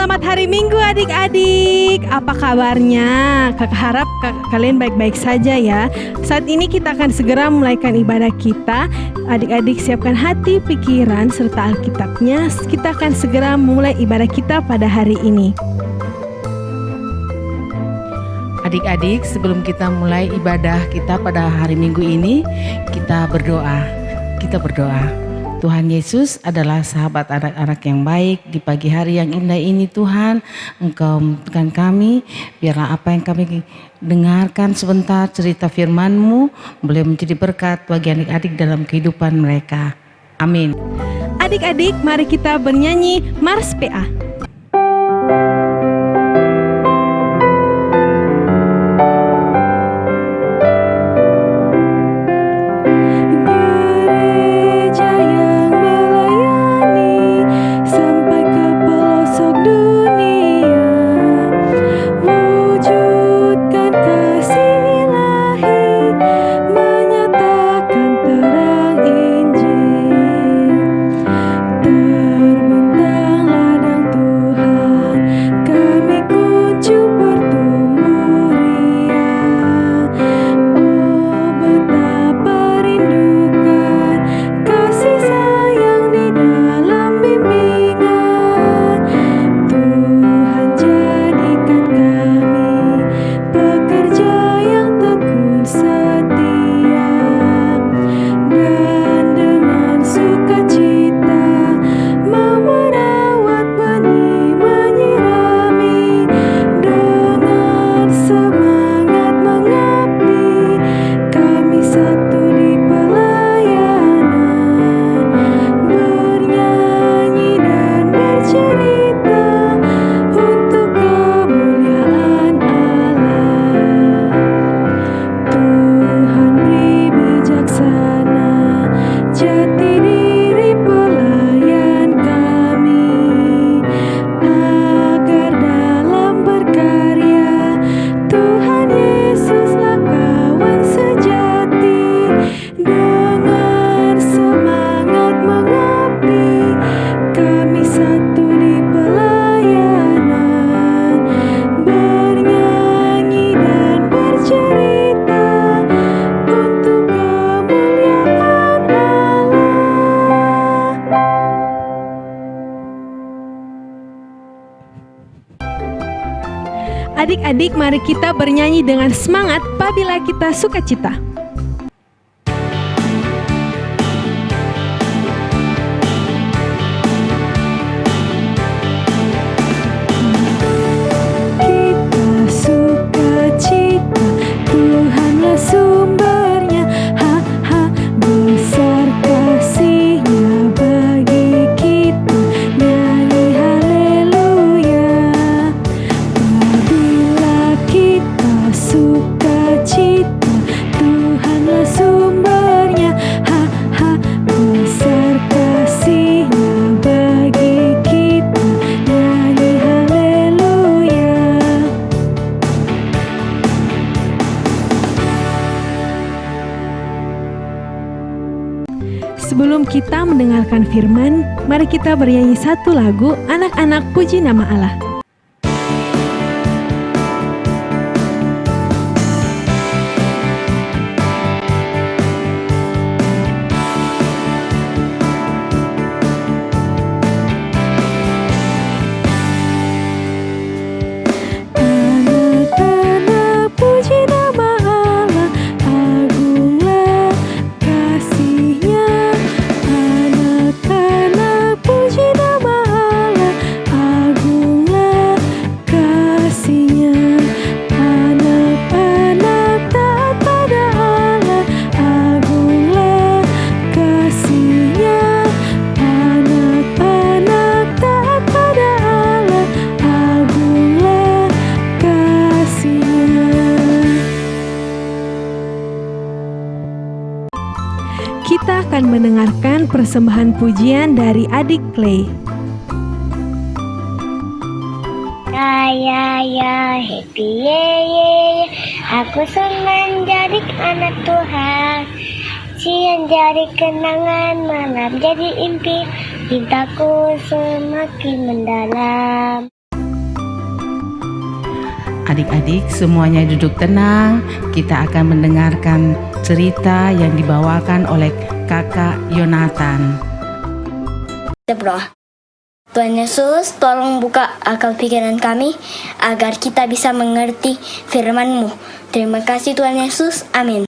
Selamat hari Minggu adik-adik. Apa kabarnya? Kakak harap kalian baik-baik saja ya. Saat ini kita akan segera memulaikan ibadah kita. Adik-adik siapkan hati, pikiran, serta Alkitabnya. Kita akan segera memulai ibadah kita pada hari ini. Adik-adik, sebelum kita mulai ibadah kita pada hari Minggu ini, kita berdoa. Tuhan Yesus adalah sahabat anak-anak yang baik. Di pagi hari yang indah ini Tuhan, Engkau membutuhkan kami. Biarlah apa yang kami dengarkan sebentar cerita firman-Mu boleh menjadi berkat bagi adik-adik dalam kehidupan mereka. Amin. Adik-adik, mari kita bernyanyi Mars PA. Adik-adik, mari kita bernyanyi dengan semangat apabila kita sukacita. Sebelum kita mendengarkan firman, mari kita bernyanyi satu lagu Anak-anak Puji Nama Allah. Kita akan mendengarkan persembahan pujian dari adik Clay. Ya, happy ye, aku senang jadi anak Tuhan. Siang jadi kenangan, malam jadi impi, cintaku semakin mendalam. Adik-adik semuanya duduk tenang. Kita akan mendengarkan cerita yang dibawakan oleh Kakak Yonatan. Kita berdoa. Tuhan Yesus, tolong buka akal pikiran kami agar kita bisa mengerti firman-Mu. Terima kasih Tuhan Yesus. Amin.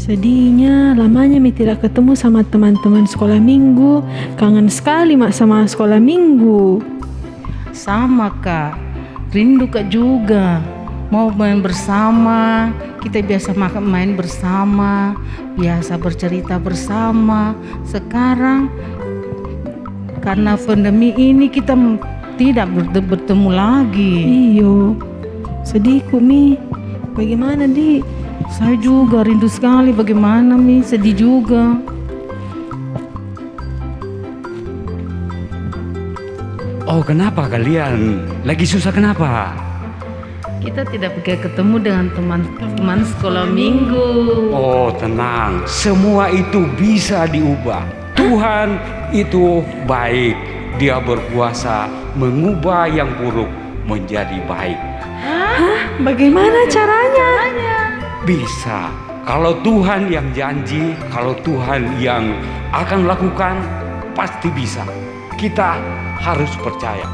Sedihnya lamanya Mi tidak ketemu sama teman-teman sekolah minggu. Kangen sekali Mak sama sekolah minggu. Sama Kak, rindu Kak juga. Mau main bersama, kita biasa main bersama, biasa bercerita bersama. Sekarang karena pandemi ini kita tidak bertemu lagi. Iyo, sedihku Mi. Bagaimana Di? Saya juga rindu sekali, bagaimana Mi, sedih juga. Oh, kenapa kalian? Lagi susah kenapa? Kita tidak bisa ketemu dengan teman-teman sekolah minggu. Oh, tenang. Semua itu bisa diubah. Tuhan itu baik. Dia berkuasa mengubah yang buruk menjadi baik. Bagaimana caranya? Bisa. Kalau Tuhan yang janji, kalau Tuhan yang akan lakukan, pasti bisa. Kita harus percaya.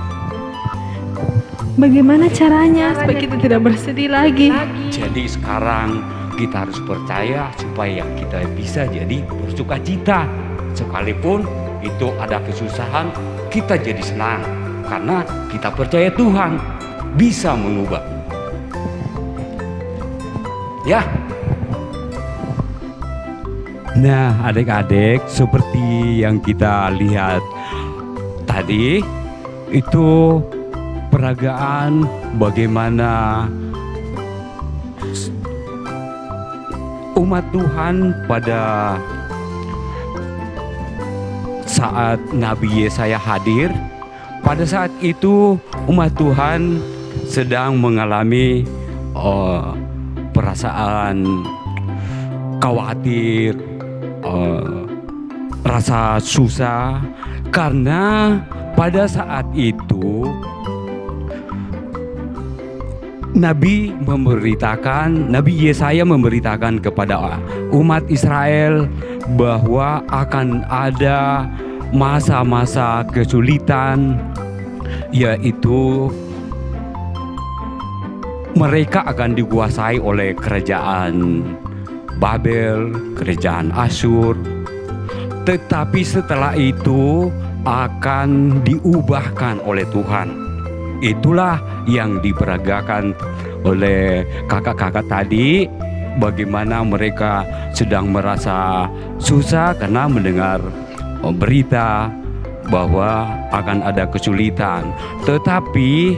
Bagaimana caranya supaya kita tidak bersedih lagi? Jadi sekarang kita harus percaya supaya kita bisa jadi bersukacita. Sekalipun itu ada kesusahan, kita jadi senang. Karena kita percaya Tuhan bisa mengubah. Ya. Nah, adik-adik, seperti yang kita lihat tadi, itu peragaan bagaimana umat Tuhan pada saat Nabi Yesaya hadir. Pada saat itu umat Tuhan sedang mengalami perasaan khawatir, rasa susah, karena pada saat itu Nabi Yesaya memberitakan kepada umat Israel bahwa akan ada masa-masa kesulitan, yaitu mereka akan dikuasai oleh kerajaan Babel, kerajaan Asyur. Tetapi setelah itu akan diubahkan oleh Tuhan. Itulah yang diperagakan oleh kakak-kakak tadi, bagaimana mereka sedang merasa susah karena mendengar berita bahwa akan ada kesulitan. Tetapi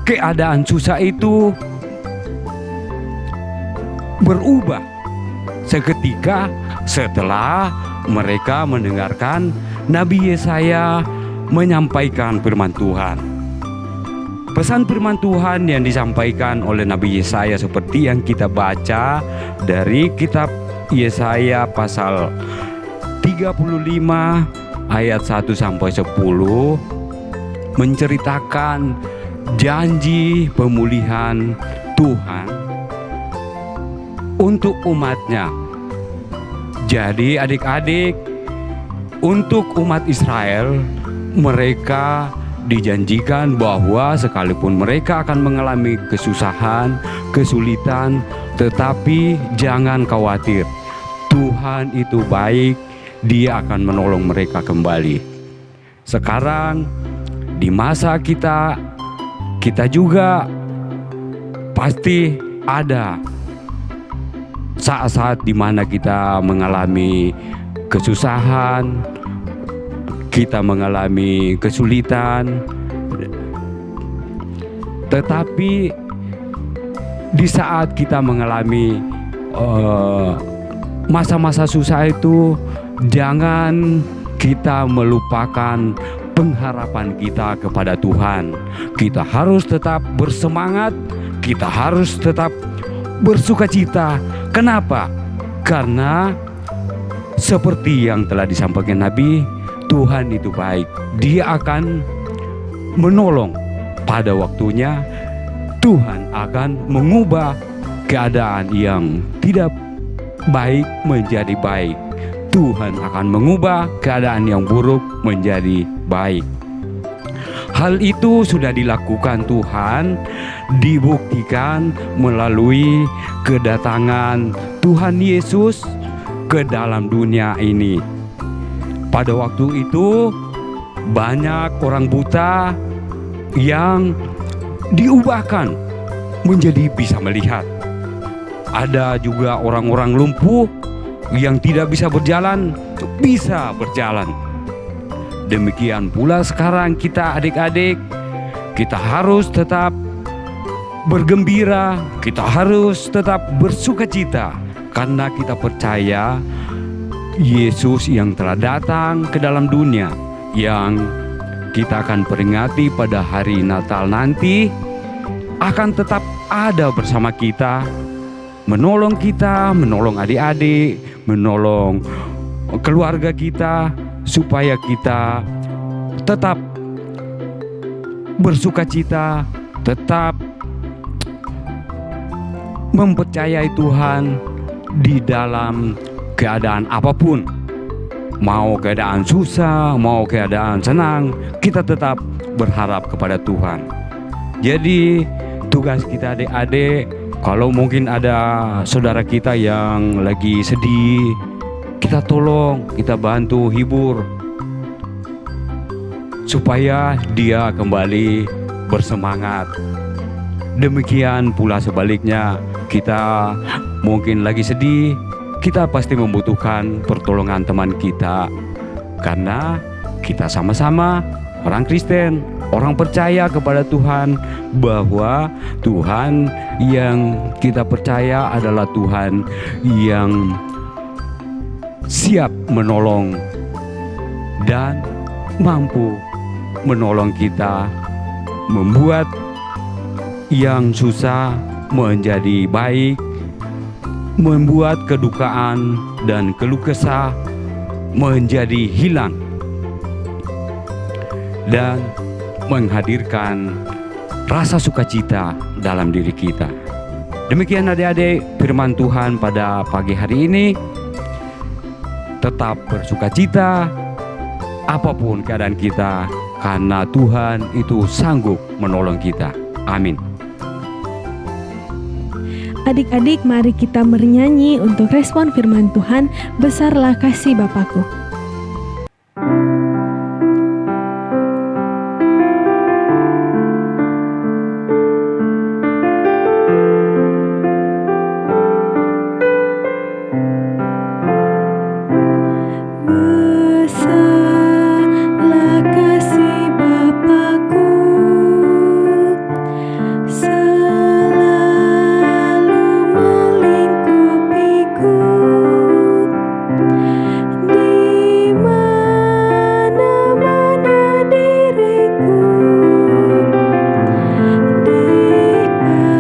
keadaan susah itu berubah seketika setelah mereka mendengarkan Nabi Yesaya menyampaikan firman Tuhan. Pesan firman Tuhan yang disampaikan oleh Nabi Yesaya seperti yang kita baca dari kitab Yesaya pasal 35 ayat 1 sampai 10 menceritakan janji pemulihan Tuhan untuk umatnya. Jadi adik-adik, untuk umat Israel, mereka dijanjikan bahwa sekalipun mereka akan mengalami kesusahan, kesulitan, tetapi jangan khawatir. Tuhan itu baik, Dia akan menolong mereka kembali. Sekarang di masa kita juga pasti ada saat-saat di mana kita mengalami kesusahan, kita mengalami kesulitan. Tetapi di saat kita mengalami masa-masa susah itu, jangan kita melupakan pengharapan kita kepada Tuhan. Kita harus tetap bersemangat, kita harus tetap bersukacita. Kenapa? Karena seperti yang telah disampaikan Nabi, Tuhan itu baik. Dia akan menolong pada waktunya. Tuhan akan mengubah keadaan yang tidak baik menjadi baik. Tuhan akan mengubah keadaan yang buruk menjadi baik. Hal itu sudah dilakukan Tuhan, dibuktikan melalui kedatangan Tuhan Yesus ke dalam dunia ini. Pada waktu itu banyak orang buta yang diubahkan menjadi bisa melihat. Ada juga orang-orang lumpuh yang tidak bisa berjalan, bisa berjalan. Demikian pula sekarang kita adik-adik, kita harus tetap bergembira, kita harus tetap bersukacita karena kita percaya Yesus yang telah datang ke dalam dunia, yang kita akan peringati pada hari Natal nanti, akan tetap ada bersama kita, menolong kita, menolong adik-adik, menolong keluarga kita, supaya kita tetap bersukacita, tetap mempercayai Tuhan di dalam keadaan apapun. Mau keadaan susah, mau keadaan senang, kita tetap berharap kepada Tuhan. Jadi tugas kita adik-adik, kalau mungkin ada saudara kita yang lagi sedih, kita tolong, kita bantu, hibur, supaya dia kembali bersemangat. Demikian pula sebaliknya, kita mungkin lagi sedih, kita pasti membutuhkan pertolongan teman kita. Karena kita sama-sama orang Kristen, orang percaya kepada Tuhan, bahwa Tuhan yang kita percaya adalah Tuhan yang siap menolong dan mampu menolong kita, membuat yang susah menjadi baik, membuat kedukaan dan keluh kesah menjadi hilang, dan menghadirkan rasa sukacita dalam diri kita. Demikian adik-adik firman Tuhan pada pagi hari ini. Tetap bersukacita apapun keadaan kita, karena Tuhan itu sanggup menolong kita. Amin. Adik-adik, mari kita bernyanyi untuk respon firman Tuhan, besarlah kasih Bapakku. Besarlah kasih Bapakku, selalu melingkupiku, di mana-mana diriku diasuhnya.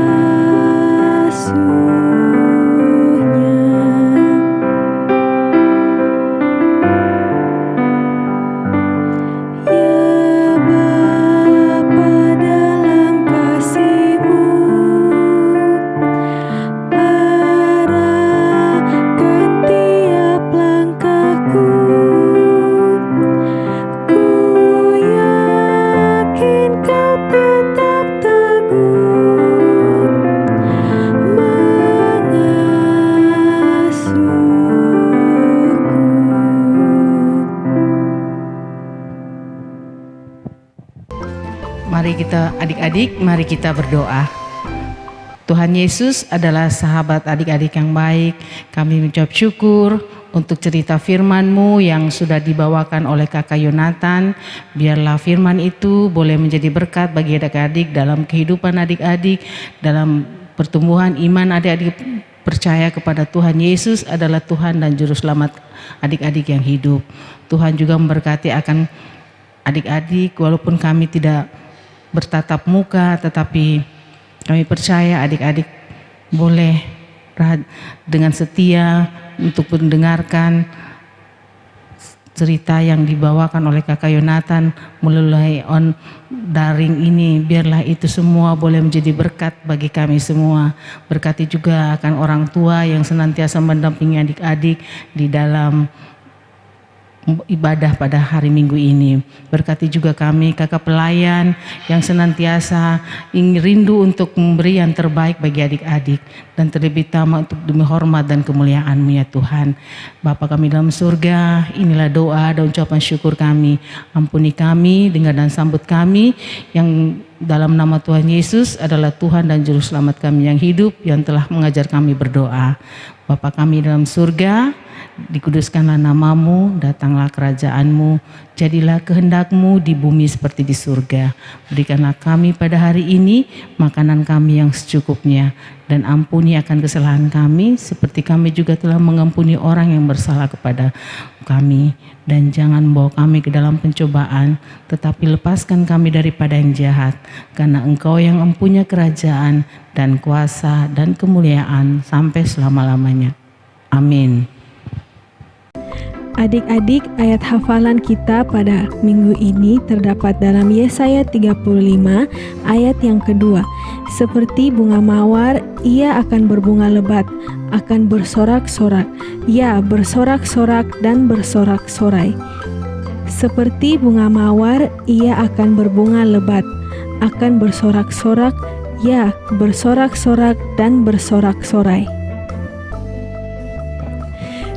Ya Bapa, dalam kasih-Mu, arahkan tiap langkahku. Ku yakin Kau tetap teguh mengasuhku. Mari kita adik-adik, mari kita berdoa. Tuhan Yesus adalah sahabat adik-adik yang baik. Kami mengucap syukur untuk cerita firman-Mu yang sudah dibawakan oleh Kakak Yonatan. Biarlah firman itu boleh menjadi berkat bagi adik-adik dalam kehidupan adik-adik, dalam pertumbuhan iman adik-adik percaya kepada Tuhan Yesus adalah Tuhan dan Juru Selamat adik-adik yang hidup. Tuhan juga memberkati akan adik-adik walaupun kami tidak bertatap muka, tetapi kami percaya adik-adik boleh dengan setia untuk mendengarkan cerita yang dibawakan oleh Kakak Yonatan melalui daring ini. Biarlah itu semua boleh menjadi berkat bagi kami semua. Berkati juga akan orang tua yang senantiasa mendampingi adik-adik di dalam ibadah pada hari Minggu ini. Berkati juga kami kakak pelayan yang senantiasa ingin rindu untuk memberi yang terbaik bagi adik-adik, dan terlebih utama untuk demi hormat dan kemuliaan-Mu ya Tuhan. Bapa kami dalam surga, inilah doa dan ucapan syukur kami. Ampuni kami, dengar dan sambut kami yang dalam nama Tuhan Yesus adalah Tuhan dan Juru Selamat kami yang hidup, yang telah mengajar kami berdoa. Bapa kami dalam surga, dikuduskanlah nama-Mu, datanglah kerajaan-Mu, jadilah kehendak-Mu di bumi seperti di surga. Berikanlah kami pada hari ini makanan kami yang secukupnya, dan ampuni akan kesalahan kami seperti kami juga telah mengampuni orang yang bersalah kepada kami. Dan jangan bawa kami ke dalam pencobaan, tetapi lepaskan kami daripada yang jahat, karena Engkau yang mempunyai kerajaan dan kuasa dan kemuliaan sampai selama-lamanya. Amin. Adik-adik, ayat hafalan kita pada minggu ini terdapat dalam Yesaya 35 ayat yang kedua. Seperti bunga mawar, ia akan berbunga lebat, akan bersorak-sorak, ya bersorak-sorak dan bersorak-sorai. Seperti bunga mawar, ia akan berbunga lebat, akan bersorak-sorak, ya bersorak-sorak dan bersorak-sorai.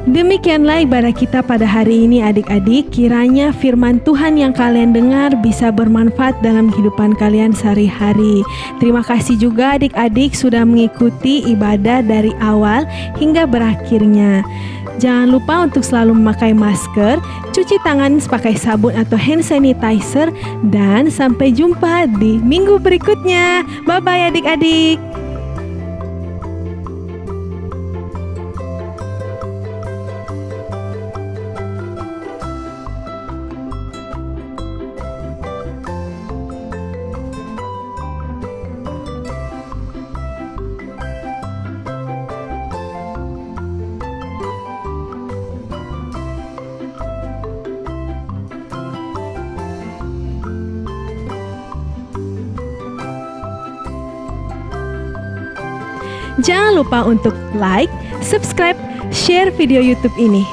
Demikianlah ibadah kita pada hari ini adik-adik. Kiranya firman Tuhan yang kalian dengar bisa bermanfaat dalam kehidupan kalian sehari-hari. Terima kasih juga adik-adik sudah mengikuti ibadah dari awal hingga berakhirnya. Jangan lupa untuk selalu memakai masker, cuci tangan pakai sabun atau hand sanitizer, dan sampai jumpa di minggu berikutnya. Bye-bye adik-adik. Jangan lupa untuk like, subscribe, share video YouTube ini.